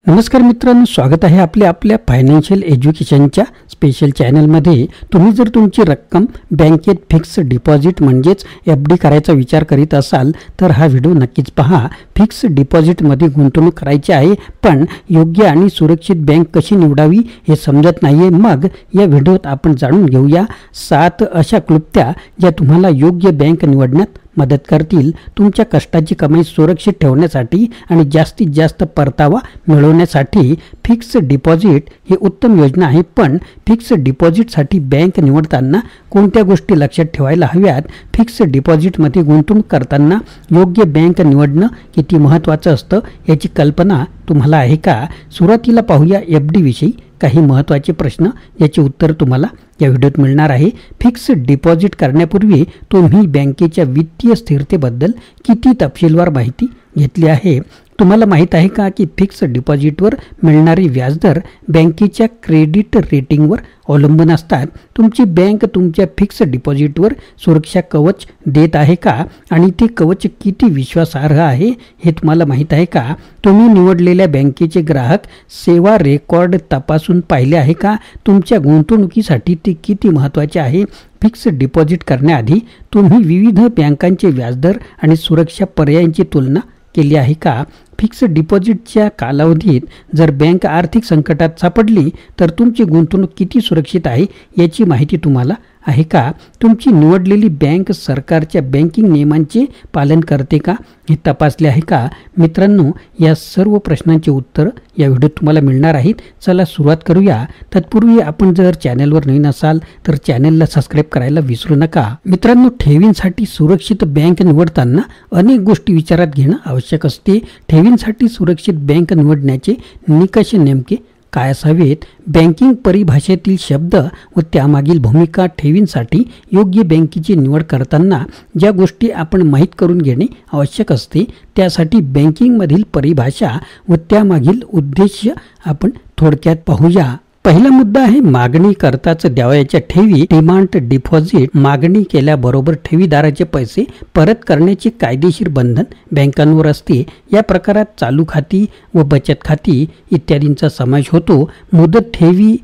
नमस्कार मित्रांनो, स्वागत आहे आपल्या फायनान्शियल एज्युकेशनच्या स्पेशल चॅनलमध्ये। तुम्ही जर तुमची रक्कम बँकेत फिक्स डिपॉझिट म्हणजेच FD करायचा विचार करीत असाल तर हा व्हिडिओ नक्कीच पहा। फिक्स डिपॉझिटमध्ये गुंतवणूक करायची आहे, पण योग्य आणि सुरक्षित बँक कशी निवडावी हे समजत नाहीये। मग या व्हिडिओत आपण जाणून घेऊया 7 अशा क्लुप्त्या ज्या तुम्हाला योग्य बँक निवडण्यात मदत करतील। तुमच्या कष्टाची कमाई सुरक्षित ठेवण्यासाठी आणि जास्तीत जास्त परतावा मिळवण्यासाठी फिक्स डिपॉझिट ही उत्तम योजना आहे। पण फिक्स डिपॉझिटसाठी बँक निवडताना कोणत्या गोष्टी लक्षात ठेवायला हव्यात? फिक्स डिपॉझिटमध्ये गुंतवणूक करताना योग्य बँक निवडणं किती महत्त्वाचं असतं याची कल्पना तुम्हाला आहे का? सुरुवातीला पाहूया FD विषयी काही महत्त्वाचे प्रश्न, याचे उत्तर तुम्हाला या व्हिडिओत मिळणार आहे। फिक्स डिपॉझिट करण्यापूर्वी तुम्ही बँकेच्या वित्तीय स्थिरतेबद्दल किती तपशीलवार माहिती घेतली आहे? तुम्हाला माहित आहे का की फिक्स डिपॉझिटवर मिळणारे व्याजदर बँकेच्या क्रेडिट रेटिंगवर अवलंबून असतात? तुमची बँक तुमच्या फिक्स डिपॉझिटवर सुरक्षा कवच देत आहे का आणि ते कवच किती विश्वासार्ह आहे हे तुम्हाला माहित आहे का? तुम्ही निवडलेल्या बँकेचे ग्राहक सेवा रेकॉर्ड तपासून पाहिले आहे का? तुमच्या गुंतवणुकीसाठी ते किती महत्त्वाचे आहे? फिक्स डिपॉझिट करण्याआधी तुम्ही विविध बँकांचे व्याजदर आणि सुरक्षा पर्यायांची तुलना केली आहे का? फिक्स डिपॉझिटच्या कालावधीत जर बँक आर्थिक संकटात सापडली तर तुमची गुंतवणूक किती सुरक्षित आहे याची माहिती तुम्हाला आहे का? तुमची निवडलेली बँक सरकारच्या बँकिंग नियमांचे पालन करते का हे तपासले आहे का? मित्रांनो, या सर्व प्रश्नांची उत्तर या व्हिडिओत तुम्हाला मिळणार आहेत। चला सुरुवात करूया। तत्पूर्वी आपण जर चॅनलवर नवीन असाल तर चॅनलला सबस्क्राईब करायला विसरू नका। मित्रांनो, ठेवींसाठी सुरक्षित बँक निवडताना अनेक गोष्टी विचारात घेणं आवश्यक असते। ठेवींसाठी सुरक्षित बँक निवडण्याचे निकष नेमके काय असावेत? बँकिंग परिभाषेतील शब्द व त्यामागील भूमिका। ठेवींसाठी योग्य बँकेची निवड करताना ज्या गोष्टी आपण माहीत करून घेणे आवश्यक असते त्यासाठी बँकिंगमधील परिभाषा व त्यामागील उद्देश आपण थोडक्यात पाहूया। पहिला मुद्दा आहे मागणी करताच द्यावयाच्या ठेवी, डिमांड डिपॉझिट। मागणी केल्याबरोबर ठेवीदाराचे पैसे परत करण्याचे कायदेशीर बंधन बँकांवर असते। या प्रकारात चालू खाती व बचत खाती इत्यादींचा समावेश होतो। मुदत ठेवी,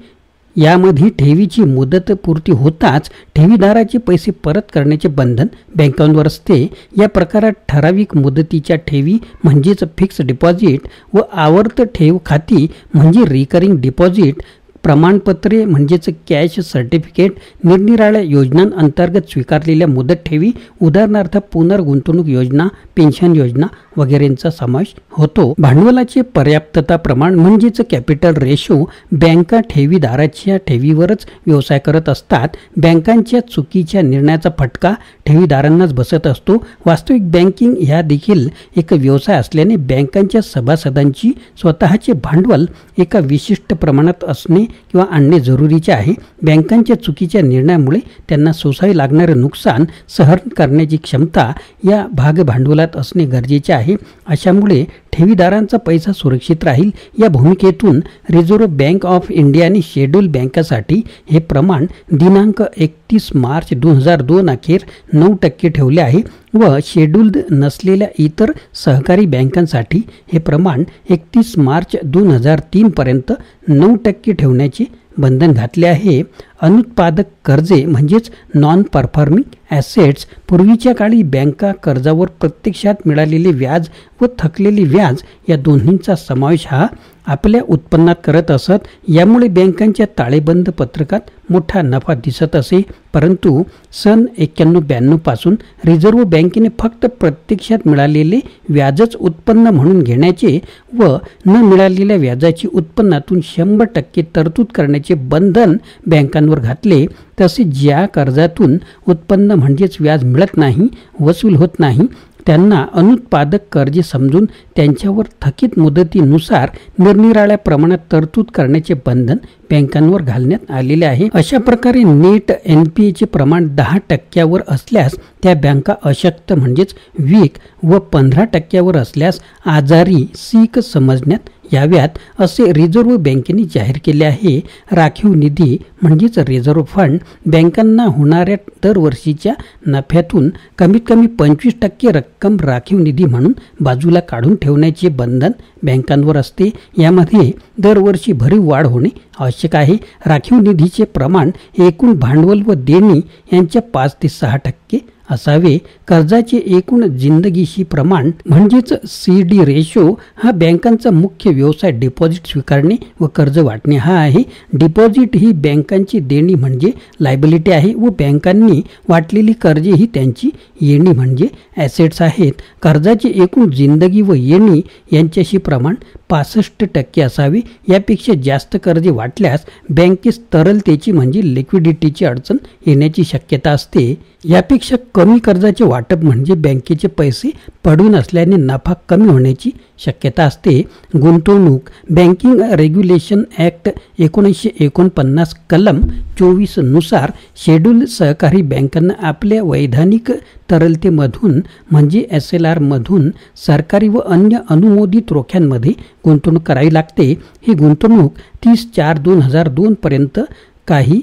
यामध्ये ठेवीची मुदत पूर्ती होताच ठेवीदाराचे पैसे परत करण्याचे बंधन बँकांवर असते। या प्रकारात ठराविक मुदतीच्या ठेवी म्हणजेच फिक्स डिपॉझिट व आवर्त ठेव खाती म्हणजे रिकरिंग डिपॉझिट, प्रमाणपत्रे म्हणजेच कॅश सर्टिफिकेट, निरनिराळ्या योजनांअंतर्गत स्वीकारलेल्या मुदत ठेवी उदाहरणार्थ पुनर्गुंतवणूक योजना, पेन्शन योजना वगैरेंचा समावेश होतो। भांडवलाचे पर्याप्तता प्रमाण म्हणजेच कॅपिटल रेशो। बँका ठेवीदाराच्या ठेवीवरच व्यवसाय करत असतात। बँकांच्या चुकीच्या निर्णयाचा फटका ठेवीदारांनाच बसत असतो। वास्तविक बँकिंग ह्या देखील एक व्यवसाय असल्याने बँकांच्या सभासदांची स्वतःचे भांडवल एका विशिष्ट प्रमाणात असणे किंवा आणणे जरुरीचे आहे। बँकांच्या चुकीच्या निर्णयामुळे त्यांना सोसावे लागणारे नुकसान सहन करण्याची क्षमता या भाग भांडवलात असणे गरजेचे आहे। अशामुळे ठेवीदारांचा पैसा सुरक्षित राहील या भूमिकेतून रिझर्व्ह बँक ऑफ इंडियाने शेड्यूल बँकांसाठी हे प्रमाण दिनांक 31 मार्च 2002 अखेर 9% ठेवले आहे व शेड्यूल्ड नसलेल्या इतर सहकारी बँकांसाठी हे प्रमाण 31 मार्च 2003 पर्यंत 9% ठेवण्याचे बंधन घातले आहे। अनुत्पादक कर्जे म्हणजेच नॉन परफॉर्मिंग ॲसेट्स। पूर्वीच्या काळी बँका कर्जावर प्रत्यक्षात मिळालेले व्याज व थकलेले व्याज या दोन्हींचा समावेश हा आपल्या उत्पन्नात करत असत। यामुळे बँकांच्या ताळेबंद पत्रकात मोठा नफा दिसत असे, परंतु सन 91-92 पासून रिझर्व्ह बँकेने फक्त प्रत्यक्षात मिळालेले व्याजच उत्पन्न म्हणून घेण्याचे व न मिळालेल्या व्याजाची उत्पन्नातून 100% तरतूद करण्याचे बंधन बँकांवर घातले। तसे ज्या कर्जातून उत्पन्न म्हणजेच व्याज मिळत नाही, वसूल होत नाही त्यांना अनुत्पादक कर्जे समजून त्यांच्यावर थकीत मुदतीनुसार निरनिराळ्या प्रमाणात तरतूद करण्याचे बंधन बँकांवर घालण्यात आलेले आहे. अशा प्रकारे नेट NPA चे प्रमाण 10% असल्यास त्या बँका अशक्त म्हणजेच वीक व 15% असल्यास आजारी सीक समजण्यात याव्यात असे रिझर्व्ह बँकेने जाहीर केले आहे. राखीव निधी म्हणजेच रिझर्व्ह फंड बँकांना होणाऱ्या दरवर्षीच्या नफ्यातून कमीत कमी 25% रक्कम राखीव निधी म्हणून बाजूला काढून ठेवण्याचे बंधन बँकांवर असते. यामध्ये दरवर्षी भरीव वाढ होणे आवश्यक आहे. राखीव निधीचे प्रमाण एकूण भांडवल व देणी यांच्या 5 ते 6% असावे. कर्जाचे एकूण जिंदगीशी प्रमाण म्हणजेच CD रेशो हा बँकांचा मुख्य व्यवसाय डिपॉझिट स्वीकारणे व कर्ज वाटणे हा आहे. डिपॉझिट ही बँकांची देणी म्हणजे लायबिलिटी आहे व बँकांनी वाटलेली कर्जे ही त्यांची येणी म्हणजे ॲसेट्स आहेत. कर्जाचे एकूण जिंदगी व येणी यांच्याशी प्रमाण 65% असावे. यापेक्षा जास्त कर्जे वाटल्यास बँकेस तरलतेची म्हणजे लिक्विडिटीची अडचण येण्याची शक्यता असते. यापेक्षा कमी कर्जाचे वाटप म्हणजे बँकेचे पैसे पडून असल्याने नफा कमी होण्याची शक्यता असते. गुंतवणूक बँकिंग रेग्युलेशन ॲक्ट 1949 कलम 24 नुसार शेड्यूल सहकारी बँकांना आपल्या वैधानिक तरलतेमधून म्हणजे SLR मधून सरकारी व अन्य अनुमोदित रोख्यांमध्ये गुंतवणूक करावी लागते. ही गुंतवणूक 30/4/2002 पर्यंत काही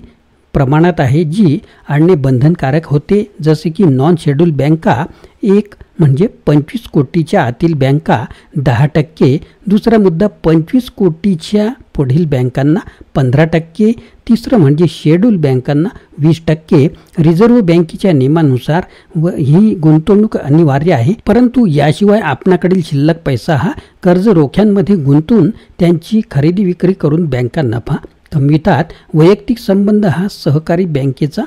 प्रमाणात आहे जी आणणे बंधनकारक होते. जसे की नॉन शेड्यूल बँका एक म्हणजे 25 कोटीच्या आतील बँका 10%. दुसरा मुद्दा 25 कोटीच्या पुढील बँकांना 15%. तिसरं म्हणजे शेड्यूल बँकांना 20%. रिझर्व्ह बँकेच्या नियमानुसार व ही गुंतवणूक अनिवार्य आहे. परंतु याशिवाय आपणाकडील शिल्लक पैसा हा कर्ज रोख्यांमध्ये गुंतवून त्यांची खरेदी विक्री करून बँका नफा कमवितात. वैयक्तिक संबंध हा सहकारी बँकेचा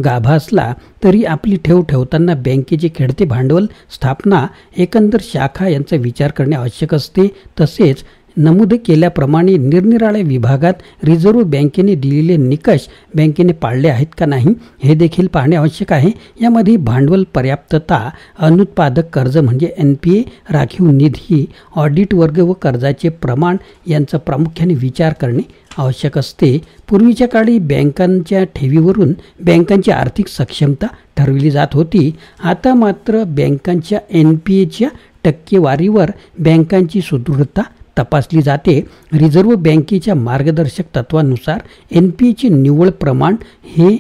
गाभा असला तरी आपली ठेव ठेवताना बँकेचे खेळते भांडवल, स्थापना, एकंदर शाखा यांचा विचार करणे आवश्यक असते. तसेच नमूद केल्याप्रमाणे निरनिराळ्या विभागात रिझर्व्ह बँकेने दिलेले निकष बँकेने पाळले आहेत का नाही हे देखील पाहणे आवश्यक आहे. यामध्ये भांडवल पर्याप्तता, अनुत्पादक कर्ज म्हणजे NPA, राखीव निधी, ऑडिट वर्ग व कर्जाचे प्रमाण यांचा प्रामुख्याने विचार करणे आवश्यक असते. पूर्वीच्या काळी बँकांच्या ठेवीवरून बँकांची आर्थिक सक्षमता ठरविली जात होती. आता मात्र बँकांच्या NPAच्या टक्केवारीवर बँकांची सुदृढता तपासली जाते. रिझर्व्ह बँकेच्या मार्गदर्शक तत्वानुसार NPAचे निव्वळ प्रमाण हे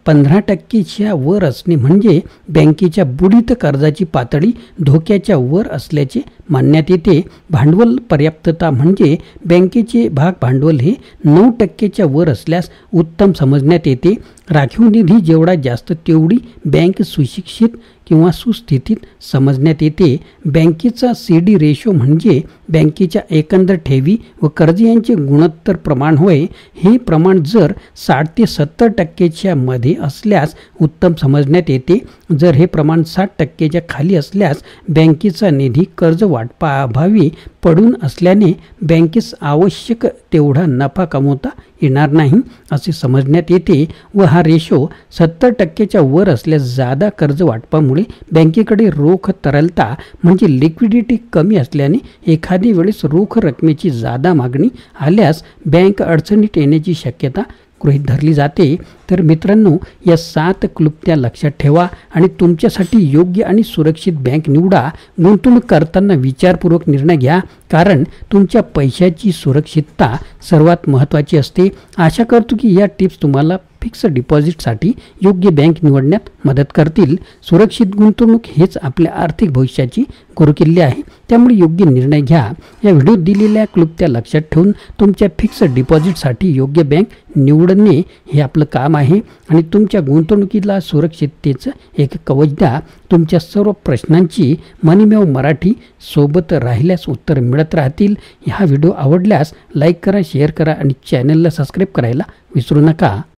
15%च्या वर असणे म्हणजे बँकेच्या बुडीत कर्जाची पातळी धोक्याच्या वर असल्याचे मानण्यात येते. भांडवल पर्याप्तता म्हणजे बँकेचे भाग भांडवल हे 9%च्या वर असल्यास उत्तम समजण्यात येते. राखीव निधी जेवढा जास्त तेवढी बँक सुशिक्षित किंवा सुस्थितीत समजण्यात येते. बँकेचा CD रेशो म्हणजे बँकेच्या एकंदर ठेवी व कर्ज यांचे गुणोत्तर प्रमाण होय. हे प्रमाण जर 60 ते 70%च्या मध्ये असल्यास उत्तम समजण्यात येते. जर हे प्रमाण 60%च्या खाली असल्यास बँकेचा निधी कर्ज वाटपाअभावी पडून असल्याने बँकेस आवश्यक तेवढा नफा कमवता येणार नाही असे समजण्यात येते. व हा रेशो 70%च्या वर असल्यास जादा कर्ज वाटपामुळे बँकेकडे रोख तरलता म्हणजे लिक्विडिटी कमी असल्याने एखादी वेळेस रोख रकमेची जादा मागणी आल्यास बँक अडचणीत येण्याची शक्यता गृहीत धरली जाते. तर मित्रांनो, या 7 क्लुप्त्या लक्षात ठेवा आणि तुमच्यासाठी योग्य आणि सुरक्षित बँक निवडा. गुंतवणूक करताना विचारपूर्वक निर्णय घ्या, कारण तुमच्या पैशाची सुरक्षितता सर्वात महत्त्वाची असते. आशा करतो की या टिप्स तुम्हाला फिक्स डिपॉझिटसाठी योग्य बँक निवडण्यात मदत करतील. सुरक्षित गुंतवणूक हेच आपल्या आर्थिक भविष्याची गुरुकिल्ली आहे. त्यामुळे योग्य निर्णय घ्या. या व्हिडिओत दिलेल्या क्लुप्त्या लक्षात ठेवून तुमच्या फिक्स डिपॉझिटसाठी योग्य बँक निवडणे हे आपलं काम आहे आणि तुमच्या गुंतवणुकीला सुरक्षिततेचं एक कवच द्या. तुमच्या सर्व प्रश्नांची मनीमेव मराठी सोबत राहिल्यास उत्तर मिळत राहतील. हा व्हिडिओ आवडल्यास लाईक करा, शेअर करा आणि चॅनलला सबस्क्राईब करायला विसरू नका.